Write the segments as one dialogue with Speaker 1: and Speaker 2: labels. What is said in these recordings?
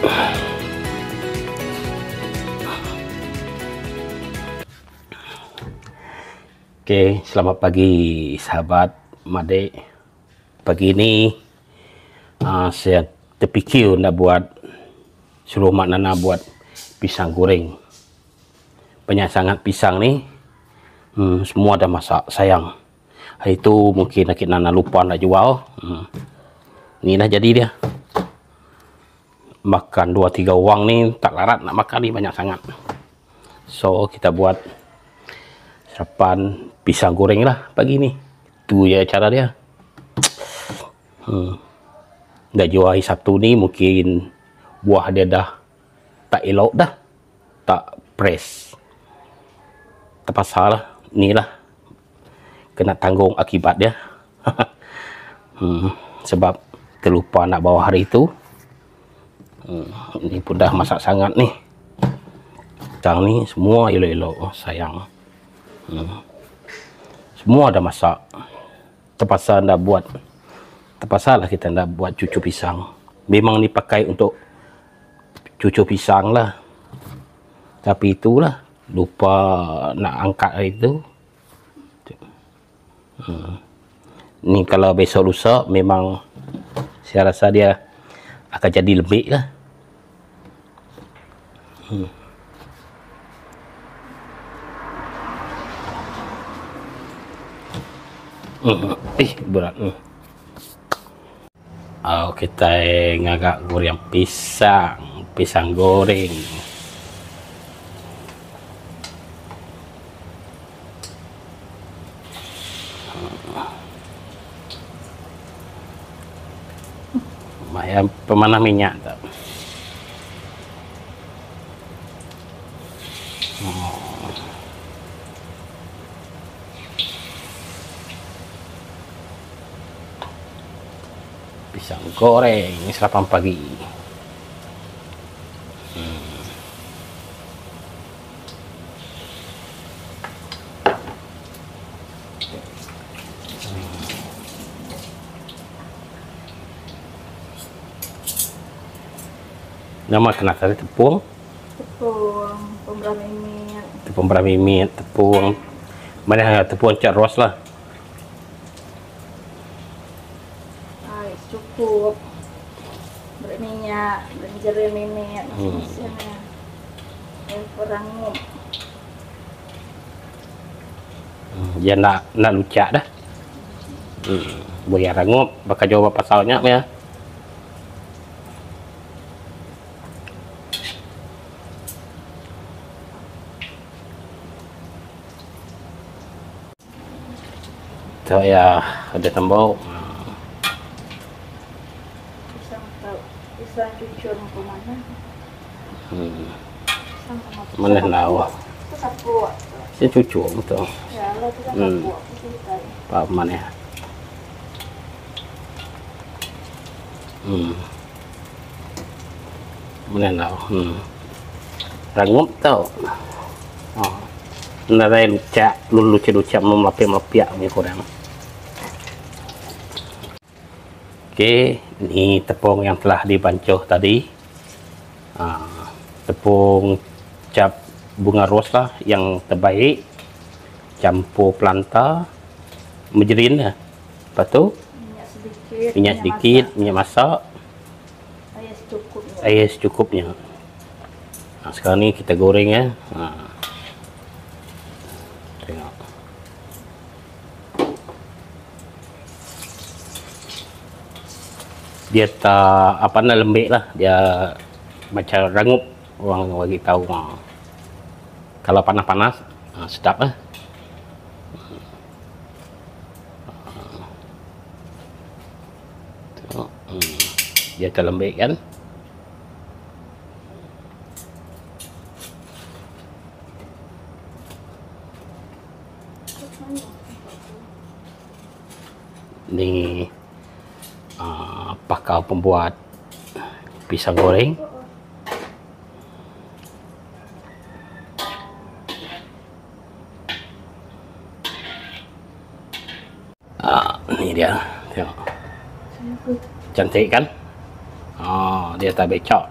Speaker 1: Oke, selamat pagi sahabat Made. Pagi ini saya terfikir nak buat, suruh Mak Nana buat pisang goreng. Banyak sangat pisang ni, semua dah masak, sayang. Hari tu mungkin Akik Nana lupa nak jual. Ni dah jadi dia. Makan 2-3 orang ni tak larat nak makan ni, banyak sangat. So kita buat sarapan pisang goreng lah pagi ni. Tu je cara dia. Dah jual hari Sabtu ni, mungkin buah dia dah tak elok dah, tak press. Terpaksa lah, ni lah kena tanggung akibat dia. Sebab terlupa nak bawa hari tu. Ni pun dah masak sangat ni. Pisang ni semua elok-elok, sayang. Semua dah masak. Terpaksa nak buat, terpaksa lah kita nak buat cucu pisang. Memang ni pakai untuk cucu pisang lah, tapi itulah lupa nak angkat hari tu. Ni kalau besok lusa memang saya rasa dia akan jadi lembik lah. Berat. Kita ngagak goreng pisang goreng. Lumayan pemanah minyak tak? Pisang goreng sarapan pagi. Nama kena tadi tepung
Speaker 2: pemberah mimit.
Speaker 1: Tepung berah mimit, tepung mana tepung cat ros lah.
Speaker 2: Cukup berminyak, berjeri mimit. Yang perangup.
Speaker 1: Dia nak lucak dah. Boleh rangup, bakal jawab pasalnya ya. So ya, ada tambah
Speaker 2: Pisang cucur ke mana?
Speaker 1: mana lawa.
Speaker 2: Itu sapu.
Speaker 1: Saya cucur betul.
Speaker 2: Ya, lah itu sapu.
Speaker 1: Apa mana ya? Mana lawa. Rangup tau. Nada lucak, lucak melapik-melapik ni kurang. Okey, ni tepung yang telah dibancuh tadi. Tepung cap bunga ros lah yang terbaik. Campur pelanta, margarin lah. Lepas tu minyak sedikit, minyak masak. Air secukupnya. Sekarang ni kita goreng ya. Tengok. Dia tak apa nak lembik lah, dia macam rangup, orang bagi tahu. Kalau panas-panas sedap lah. Dia terlembik kan. Ni pakar pembuat pisang goreng. Ni dia, tengok cantik kan. Dia tak becok.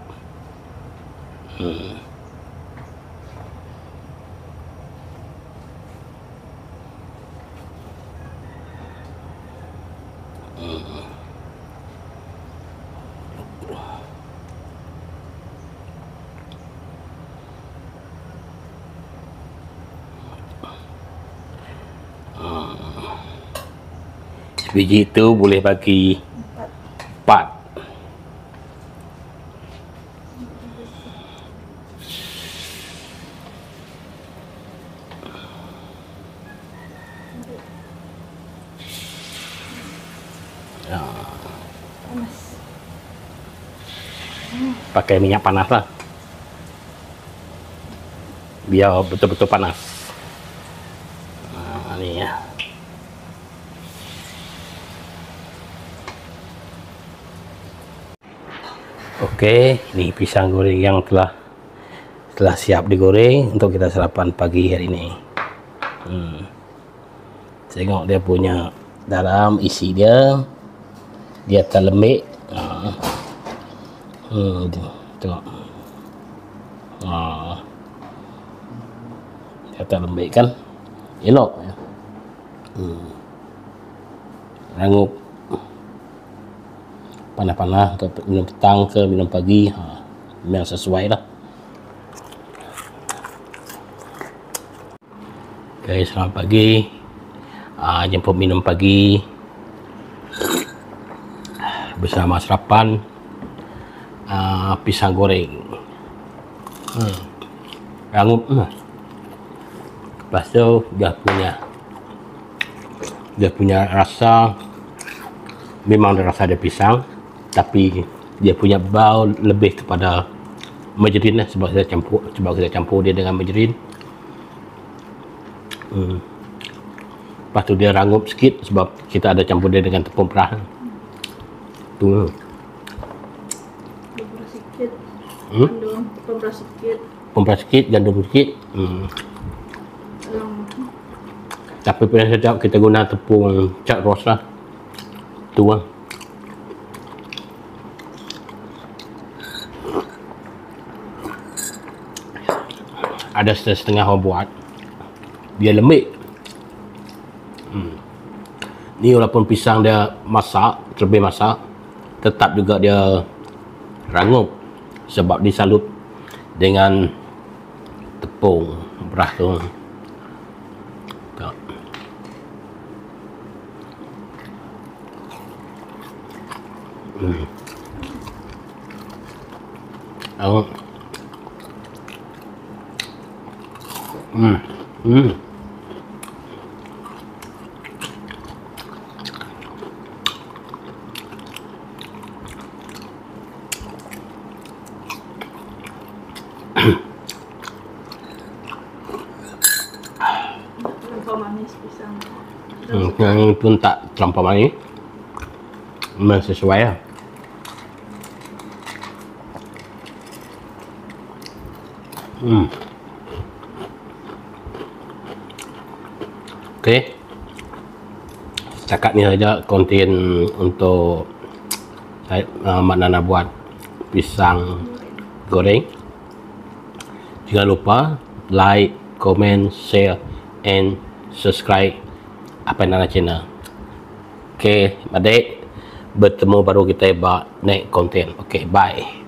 Speaker 1: Biji itu boleh bagi 4.
Speaker 2: Panas.
Speaker 1: Pakai minyak panas lah, biar betul-betul panas. Ini ya. Oke, ini pisang goreng yang telah siap digoreng untuk kita sarapan pagi hari ini. Tengok dia punya dalam isi dia tak lembik. Tengok. Dia tak lembik kan? Elok. Rangup. Panas-panas untuk minum petang ke minum pagi, memang sesuai lah. Okay, selamat pagi. Jemput minum pagi bersama sarapan pisang goreng. Rangup. Lepas tu dia punya rasa, memang rasa ada pisang, tapi dia punya bau lebih kepada margarin lah, sebab kita campur dia dengan margarin. Lepas tu dia rangup sikit sebab kita ada campur dia dengan tepung perah. Tu.
Speaker 2: Tepung sikit. Gandum, tepung sikit.
Speaker 1: Tepung perah sikit, gandum sikit. Tapi pada setiap kita guna tepung cat ros lah. Tu lah. Ada setengah orang buat dia lembik. Ni walaupun pisang dia terlebih masak, tetap juga dia rangup sebab disalut dengan tepung beras tu.
Speaker 2: Terlampau manis pisang.
Speaker 1: Yang pun tak terlampau manis, memang sesuai lah. Okey, setakat ni saja konten untuk Mak Nana buat pisang goreng. Jangan lupa like, comment, share and subscribe apa Nana channel. Okey, adik, bertemu baru kita buat next konten. Okey, bye.